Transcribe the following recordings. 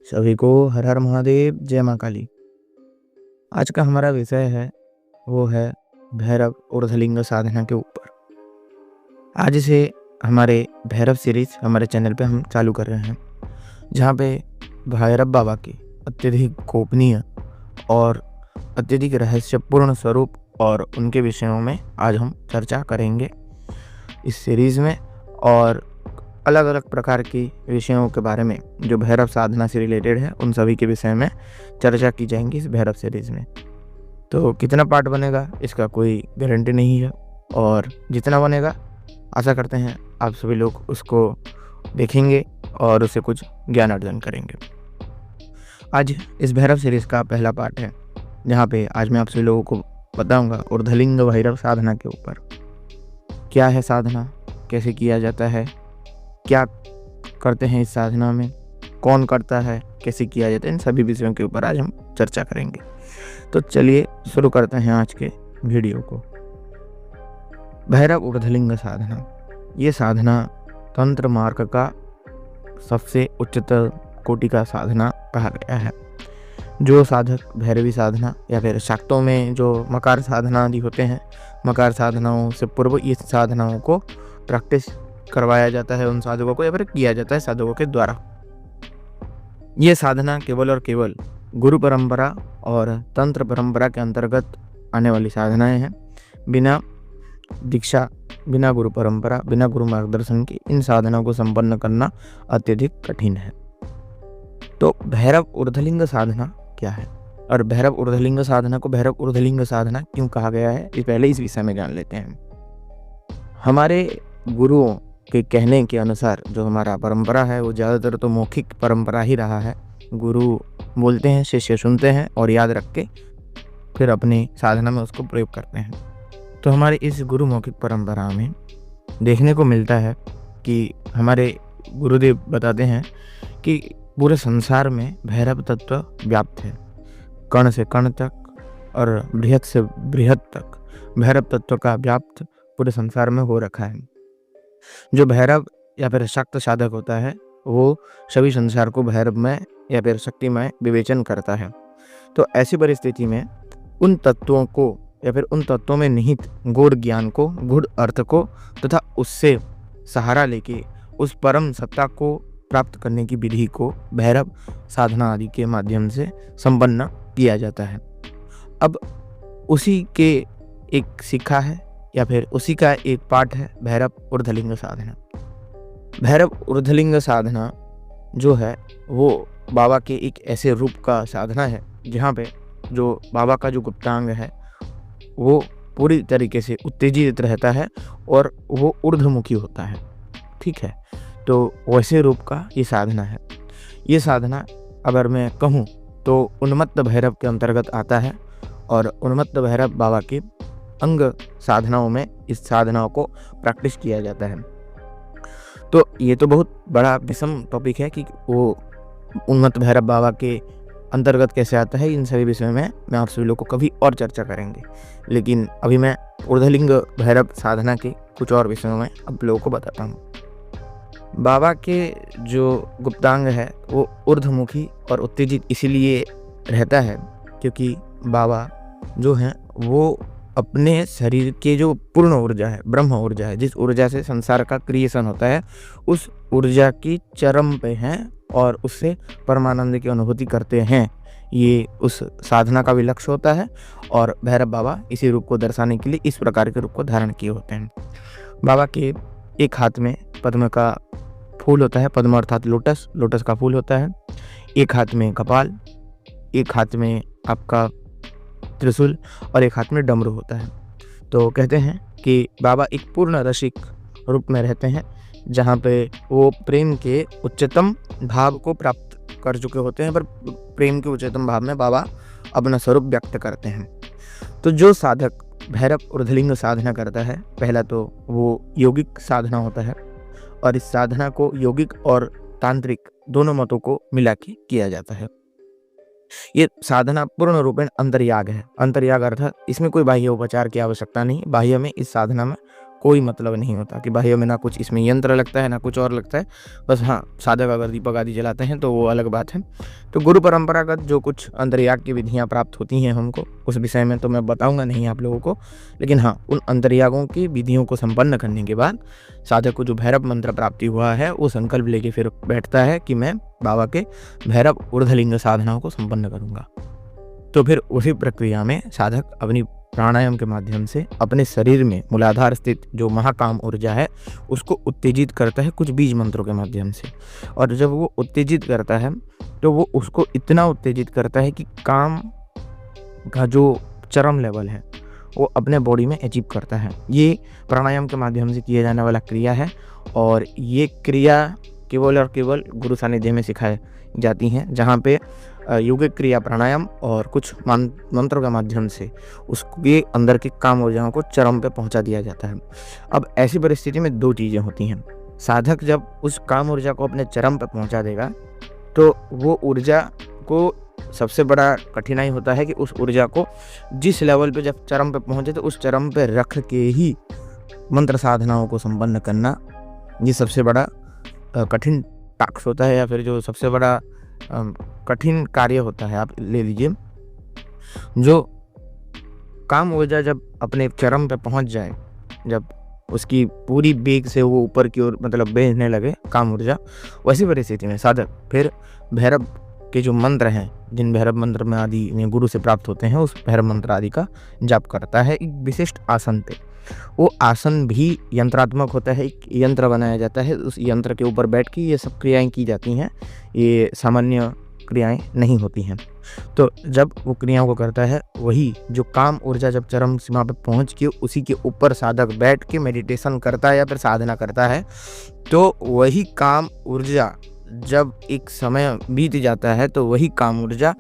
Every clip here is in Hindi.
सभी को हर हर महादेव, जय माँ काली। आज का हमारा विषय है वो है भैरव ऊर्ध्वलिंग साधना के ऊपर। आज से हमारे भैरव सीरीज हमारे चैनल पे हम चालू कर रहे हैं, जहाँ पे भैरव बाबा के अत्यधिक गोपनीय और अत्यधिक रहस्यपूर्ण स्वरूप और उनके विषयों में आज हम चर्चा करेंगे इस सीरीज में। और अलग अलग प्रकार की विषयों के बारे में जो भैरव साधना से रिलेटेड है उन सभी के विषय में चर्चा की जाएंगी इस भैरव सीरीज में। तो कितना पार्ट बनेगा इसका कोई गारंटी नहीं है, और जितना बनेगा आशा करते हैं आप सभी लोग उसको देखेंगे और उससे कुछ ज्ञान अर्जन करेंगे। आज इस भैरव सीरीज का पहला पार्ट है, जहाँ पे आज मैं आप सभी लोगों को बताऊंगा ऊर्ध्वलिंग भैरव साधना के ऊपर। क्या है साधना, कैसे किया जाता है, क्या करते हैं इस साधना में, कौन करता है, कैसे किया जाता है, इन सभी विषयों के ऊपर आज हम चर्चा करेंगे। तो चलिए शुरू करते हैं आज के वीडियो को। भैरव ऊर्ध्वलिंग साधना, ये साधना तंत्र मार्ग का सबसे उच्चतर कोटि का साधना कहा गया है। जो साधक भैरवी साधना या फिर शाक्तों में जो मकार साधना आदि होते हैं, मकार साधनाओं से पूर्व इस साधनाओं को प्रैक्टिस करवाया जाता है उन साधकों को, या फिर किया जाता है साधकों के द्वारा। ये साधना केवल और केवल गुरु परंपरा और तंत्र परंपरा के अंतर्गत आने वाली साधनाएं हैं। बिना दीक्षा, बिना गुरु परंपरा, बिना गुरु मार्गदर्शन की इन साधनाओं को संपन्न करना अत्यधिक कठिन है। तो भैरव ऊर्ध्वलिंग साधना क्या है और भैरव ऊर्ध्वलिंग साधना को भैरव ऊर्ध्वलिंग साधना क्यों कहा गया है, पहले इस विषय में जान लेते हैं। हमारे गुरुओं के कहने के अनुसार जो हमारा परंपरा है वो ज़्यादातर तो मौखिक परंपरा ही रहा है। गुरु बोलते हैं, शिष्य सुनते हैं और याद रख के फिर अपनी साधना में उसको प्रयोग करते हैं। तो हमारे इस गुरु मौखिक परंपरा में देखने को मिलता है कि हमारे गुरुदेव बताते हैं कि पूरे संसार में भैरव तत्व व्याप्त है, कण से कण तक और बृहद से बृहद तक भैरव तत्व का व्याप्त पूरे संसार में हो रखा है। जो भैरव या फिर शक्त साधक होता है वो सभी संसार को भैरवमय या फिर शक्तिमय विवेचन करता है। तो ऐसी परिस्थिति में उन तत्वों को या फिर उन तत्वों में निहित गूढ़ ज्ञान को, गूढ़ अर्थ को तथा उससे सहारा लेके उस परम सत्ता को प्राप्त करने की विधि को भैरव साधना आदि के माध्यम से संपन्न किया जाता है। अब उसी के एक शिक्षा है या फिर उसी का एक पाठ है भैरव ऊर्ध्वलिंग साधना। भैरव ऊर्ध्वलिंग साधना जो है वो बाबा के एक ऐसे रूप का साधना है जहाँ पे जो बाबा का जो गुप्तांग है वो पूरी तरीके से उत्तेजित रहता है और वो ऊर्ध्वमुखी होता है। ठीक है, तो वैसे रूप का ये साधना है। ये साधना अगर मैं कहूँ तो उन्मत्त भैरव के अंतर्गत आता है और उन्मत्त भैरव बाबा के अंग साधनाओं में इस साधनाओं को प्रैक्टिस किया जाता है। तो ये तो बहुत बड़ा विषम टॉपिक है कि वो उन्मत्त भैरव बाबा के अंतर्गत कैसे आता है। इन सभी विषयों में मैं आप सभी लोग को कभी और चर्चा करेंगे, लेकिन अभी मैं ऊर्ध्वलिंग भैरव साधना के कुछ और विषयों में आप लोगों को बताता हूँ। बाबा के जो गुप्तांग है वो ऊर्ध्वमुखी और उत्तेजित इसीलिए रहता है क्योंकि बाबा जो हैं वो अपने शरीर के जो पूर्ण ऊर्जा है, ब्रह्म ऊर्जा है, जिस ऊर्जा से संसार का क्रिएशन होता है, उस ऊर्जा की चरम पे हैं और उससे परमानंद की अनुभूति करते हैं। ये उस साधना का भी लक्ष्य होता है और भैरव बाबा इसी रूप को दर्शाने के लिए इस प्रकार के रूप को धारण किए होते हैं। बाबा के एक हाथ में पद्म का फूल होता है, पद्म अर्थात लोटस, लोटस का फूल होता है। एक हाथ में कपाल, एक हाथ में आपका त्रिशूल और एक हाथ में डमरू होता है। तो कहते हैं कि बाबा एक पूर्ण रसिक रूप में रहते हैं, जहाँ पे वो प्रेम के उच्चतम भाव को प्राप्त कर चुके होते हैं, पर प्रेम के उच्चतम भाव में बाबा अपना स्वरूप व्यक्त करते हैं। तो जो साधक भैरव ऊर्ध्वलिंग साधना करता है, पहला तो वो यौगिक साधना होता है और इस साधना को यौगिक और तांत्रिक दोनों मतों को मिला के किया जाता है। ये साधना पूर्ण रूपेण अंतर्याग है। अंतर्याग अर्थात इसमें कोई बाह्य उपचार की आवश्यकता नहीं, बाह्य में इस साधना में कोई मतलब नहीं होता कि भाई हमें ना कुछ इसमें यंत्र लगता है ना कुछ और लगता है। बस हाँ, साधक अगर दीपक आदि जलाते हैं तो वो अलग बात है। तो गुरु परंपरागत जो कुछ अंतर्याग की विधियाँ प्राप्त होती हैं हमको, उस विषय में तो मैं बताऊंगा नहीं आप लोगों को, लेकिन हाँ, उन अंतर्यागों की विधियों को संपन्न करने के बाद साधक को जो भैरव मंत्र प्राप्ति हुआ है वो संकल्प लेके फिर बैठता है कि मैं बाबा के भैरव ऊर्ध्वलिंग साधनाओं को संपन्न करूंगा। तो फिर उसी प्रक्रिया में साधक अपनी प्राणायाम के माध्यम से अपने शरीर में मूलाधार स्थित जो महाकाम ऊर्जा है उसको उत्तेजित करता है कुछ बीज मंत्रों के माध्यम से। और जब वो उत्तेजित करता है तो वो उसको इतना उत्तेजित करता है कि काम का जो चरम लेवल है वो अपने बॉडी में अचीव करता है। ये प्राणायाम के माध्यम से किया जाने वाला क्रिया है और ये क्रिया केवल और केवल गुरु सानिध्य में सिखाई जाती हैं, जहाँ पे योगिक क्रिया प्राणायाम और कुछ मंत्रों के माध्यम से उसके अंदर की काम ऊर्जाओं को चरम पे पहुंचा दिया जाता है। अब ऐसी परिस्थिति में दो चीज़ें होती हैं। साधक जब उस काम ऊर्जा को अपने चरम पे पहुंचा देगा तो वो ऊर्जा को सबसे बड़ा कठिनाई होता है कि उस ऊर्जा को जिस लेवल पे जब चरम पे पहुंचे तो उस चरम पे रख के ही मंत्र साधनाओं को संपन्न करना, ये सबसे बड़ा कठिन टास्क होता है, या फिर जो सबसे बड़ा कठिन कार्य होता है। आप ले लीजिए, जो काम ऊर्जा जब अपने चरम पे पहुंच जाए, जब उसकी पूरी बेग से वो ऊपर की ओर मतलब भेजने लगे काम ऊर्जा, वैसी परिस्थिति में साधक फिर भैरव के जो मंत्र हैं, जिन भैरव मंत्र में आदि गुरु से प्राप्त होते हैं, उस भैरव मंत्र आदि का जाप करता है एक विशिष्ट आसन पे। वो आसन भी यंत्रात्मक होता है, एक यंत्र बनाया जाता है, उस यंत्र के ऊपर बैठ के ये सब क्रियाएं की जाती हैं, ये सामान्य क्रियाएं नहीं होती हैं। तो जब वो क्रियाओं को करता है, वही जो काम ऊर्जा जब चरम सीमा पर पहुंच के उसी के ऊपर साधक बैठ के मेडिटेशन करता है या फिर साधना करता है, तो वही काम ऊर्जा जब एक समय बीत जाता है तो वही काम ऊर्जा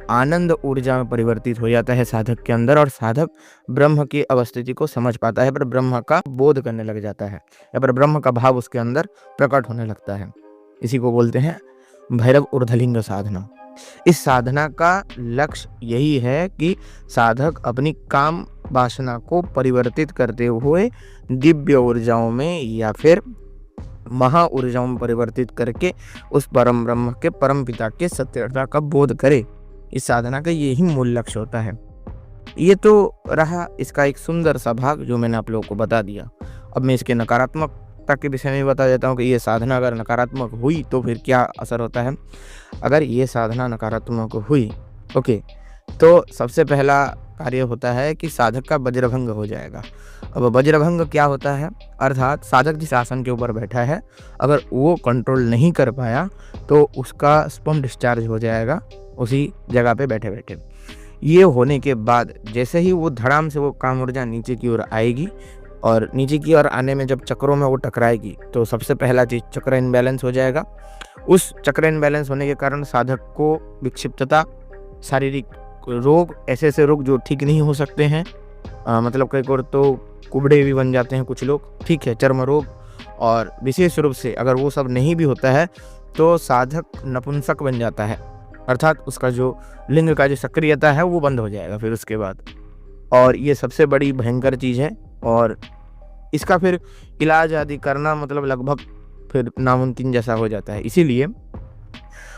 आनंद ऊर्जा में परिवर्तित हो जाता है साधक के अंदर, और साधक ब्रह्म की अवस्थिति को समझ पाता है, पर ब्रह्म का बोध करने लग जाता है, या पर ब्रह्म का भाव उसके अंदर प्रकट होने लगता है। इसी को बोलते हैं भैरव ऊर्ध्वलिंग साधना। इस साधना का लक्ष्य यही है कि साधक अपनी काम वासना को परिवर्तित करते हुए दिव्य ऊर्जाओं में या फिर महा ऊर्जाओं में परिवर्तित करके उस परम ब्रह्म के परम पिता के सत्यता का बोध करे। इस साधना का यही मूल लक्ष्य होता है। ये तो रहा इसका एक सुंदर सा भाग जो मैंने आप लोगों को बता दिया। अब मैं इसके नकारात्मकता के विषय में बता देता हूँ कि ये साधना अगर नकारात्मक हुई तो फिर क्या असर होता है। अगर ये साधना नकारात्मक हुई, ओके, तो सबसे पहला कार्य होता है कि साधक का वज्रभंग हो जाएगा। अब वज्रभंग क्या होता है, अर्थात साधक जिस आसन के ऊपर बैठा है अगर वो कंट्रोल नहीं कर पाया तो उसका स्पर्म डिस्चार्ज हो जाएगा उसी जगह पे बैठे बैठे। ये होने के बाद जैसे ही वो धड़ाम से वो काम ऊर्जा नीचे की ओर आएगी और नीचे की ओर आने में जब चक्रों में वो टकराएगी तो सबसे पहला चीज चक्र इनबैलेंस हो जाएगा। उस चक्र इनबैलेंस होने के कारण साधक को विक्षिप्तता, शारीरिक रोग, ऐसे ऐसे रोग जो ठीक नहीं हो सकते हैं, मतलब कई बार तो कुबड़े भी बन जाते हैं कुछ लोग, ठीक है, चर्म रोग, और विशेष रूप से अगर वो सब नहीं भी होता है तो साधक नपुंसक बन जाता है, अर्थात उसका जो लिंग का जो सक्रियता है वो बंद हो जाएगा फिर उसके बाद। और ये सबसे बड़ी भयंकर चीज़ है और इसका फिर इलाज आदि करना मतलब लगभग फिर नामुमकिन जैसा हो जाता है। इसीलिए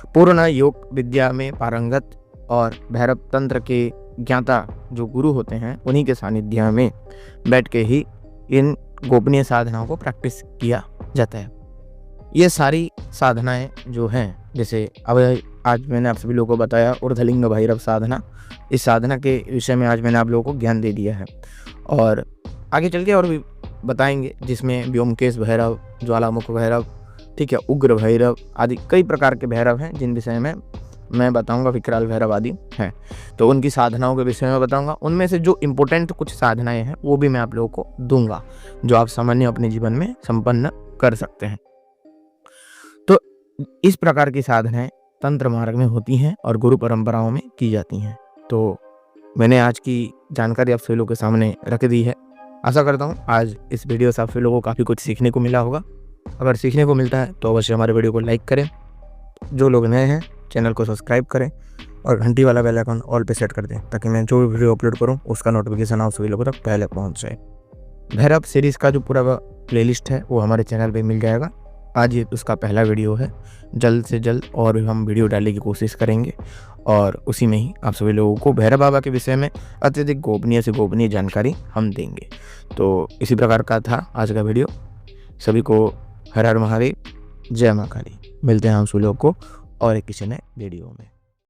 पूर्ण योग विद्या में पारंगत और भैरव तंत्र के ज्ञाता जो गुरु होते हैं उन्हीं के सानिध्य में बैठ के ही इन गोपनीय साधनाओं को प्रैक्टिस किया जाता है। ये सारी साधनाएं जो हैं, जैसे अब आज मैंने आप सभी लोगों को बताया ऊर्ध्वलिंग भैरव साधना, इस साधना के विषय में आज मैंने आप लोगों को ज्ञान दे दिया है और आगे चल के और भी बताएंगे, जिसमें व्योमकेश भैरव, ज्वालामुख भैरव, ठीक है, उग्र भैरव आदि कई प्रकार के भैरव हैं जिन विषय में मैं बताऊंगा, विकराल भैरव आदि हैं, तो उनकी साधनाओं के विषय में बताऊंगा। उनमें से जो इम्पोर्टेंट कुछ साधनाएं हैं वो भी मैं आप लोगों को दूंगा जो आप सामान्य अपने जीवन में संपन्न कर सकते हैं। तो इस प्रकार की साधनाएं तंत्र मार्ग में होती हैं और गुरु परंपराओं में की जाती हैं। तो मैंने आज की जानकारी आप सभी लोगों के सामने रख दी है। आशा करता हूँ आज इस वीडियो से आप सभी लोगों को काफ़ी कुछ सीखने को मिला होगा। अगर सीखने को मिलता है तो अवश्य हमारे वीडियो को लाइक करें, जो लोग नए हैं चैनल को सब्सक्राइब करें और घंटी वाला बेल आइकन ऑल पे सेट कर दें ताकि मैं जो भी वीडियो अपलोड करूं उसका नोटिफिकेशन आप सभी लोगों तक पहले पहुंच जाए। भैरव सीरीज़ का जो पूरा प्लेलिस्ट है वो हमारे चैनल पे मिल जाएगा। आज ये उसका पहला वीडियो है। जल्द से जल्द और भी हम वीडियो डालने की कोशिश करेंगे और उसी में ही आप सभी लोगों को भैरव बाबा के विषय में अत्यधिक गोपनीय से गोपनीय जानकारी हम देंगे। तो इसी प्रकार का था आज का वीडियो। सभी को हर हर महादेव, जय मां काली। मिलते हैं हम सभी लोगों को और एक किसी नए वीडियो में।